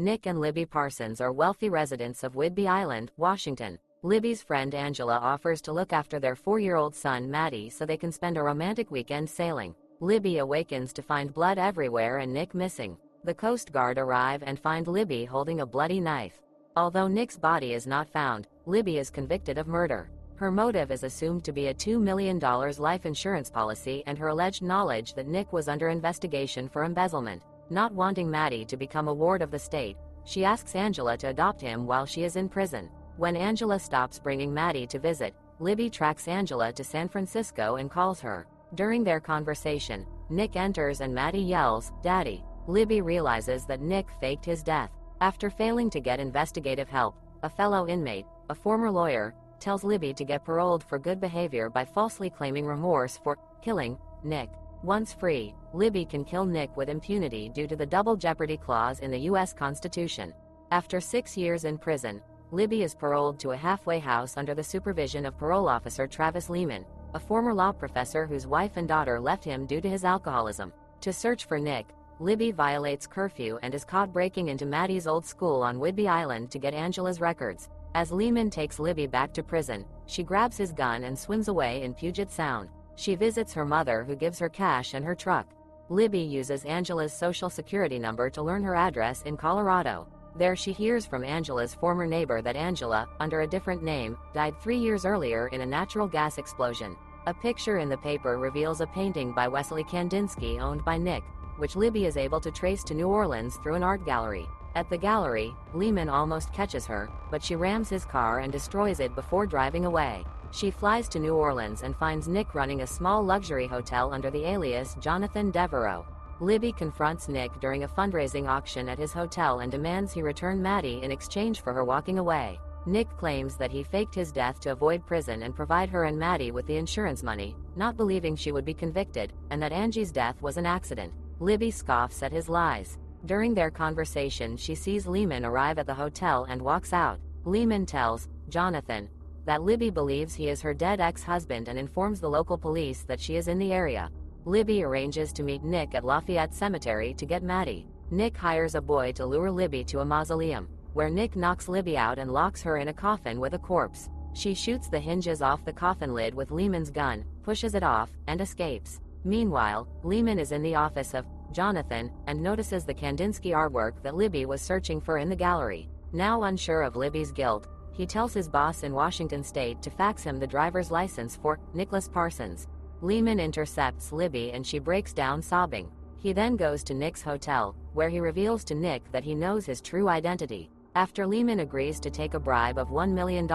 Nick and Libby Parsons are wealthy residents of Whidbey Island, Washington. Libby's friend Angela offers to look after their 4-year-old son Matty so they can spend a romantic weekend sailing. Libby awakens to find blood everywhere and Nick missing. The Coast Guard arrive and find Libby holding a bloody knife. Although Nick's body is not found, Libby is convicted of murder. Her motive is assumed to be a $2 million life insurance policy and her alleged knowledge that Nick was under investigation for embezzlement. Not wanting Matty to become a ward of the state, she asks Angela to adopt him while she is in prison. When Angela stops bringing Matty to visit, Libby tracks Angela to San Francisco and calls her. During their conversation, Nick enters and Matty yells, "Daddy." Libby realizes that Nick faked his death. After failing to get investigative help, a fellow inmate, a former lawyer, tells Libby to get paroled for good behavior by falsely claiming remorse for killing Nick. Once free, Libby can kill Nick with impunity due to the double jeopardy clause in the U.S. Constitution. After 6 years in prison, Libby is paroled to a halfway house under the supervision of parole officer Travis Lehman, a former law professor whose wife and daughter left him due to his alcoholism. To search for Nick, Libby violates curfew and is caught breaking into Matty's old school on Whidbey Island to get Angela's records. As Lehman takes Libby back to prison, she grabs his gun and swims away in Puget Sound. She visits her mother who gives her cash and her truck. Libby uses Angela's social security number to learn her address in Colorado. There she hears from Angela's former neighbor that Angela, under a different name, died 3 years earlier in a natural gas explosion. A picture in the paper reveals a painting by Wesley Kandinsky owned by Nick, which Libby is able to trace to New Orleans through an art gallery. At the gallery, Lehman almost catches her, but she rams his car and destroys it before driving away. She flies to New Orleans and finds Nick running a small luxury hotel under the alias Jonathan Devereaux. Libby confronts Nick during a fundraising auction at his hotel and demands he return Matty in exchange for her walking away. Nick claims that he faked his death to avoid prison and provide her and Matty with the insurance money, not believing she would be convicted, and that Angie's death was an accident. Libby scoffs at his lies. During their conversation, she sees Lehman arrive at the hotel and walks out. Lehman tells Jonathan that Libby believes he is her dead ex-husband and informs the local police that she is in the area. Libby arranges to meet Nick at Lafayette Cemetery to get Matty. Nick hires a boy to lure Libby to a mausoleum, where Nick knocks Libby out and locks her in a coffin with a corpse. She shoots the hinges off the coffin lid with Lehman's gun, pushes it off, and escapes. Meanwhile, Lehman is in the office of Jonathan and notices the Kandinsky artwork that Libby was searching for in the gallery. Now unsure of Libby's guilt, he tells his boss in Washington state to fax him the driver's license for Nicholas Parsons. Lehman intercepts Libby and she breaks down sobbing. He then goes to Nick's hotel, where he reveals to Nick that he knows his true identity. After Lehman agrees to take a bribe of $1 million,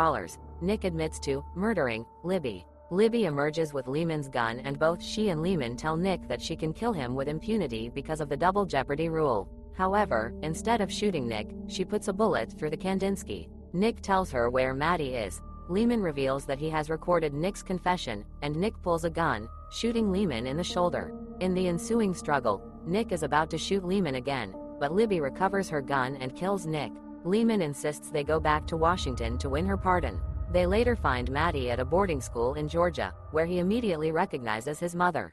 Nick admits to murdering Libby. Libby emerges with Lehman's gun and both she and Lehman tell Nick that she can kill him with impunity because of the double jeopardy rule. However, instead of shooting Nick, she puts a bullet through the Kandinsky. Nick tells her where Matty is. Lehman reveals that he has recorded Nick's confession, and Nick pulls a gun, shooting Lehman in the shoulder. In the ensuing struggle, Nick is about to shoot Lehman again, but Libby recovers her gun and kills Nick. Lehman insists they go back to Washington to win her pardon. They later find Matty at a boarding school in Georgia, where he immediately recognizes his mother.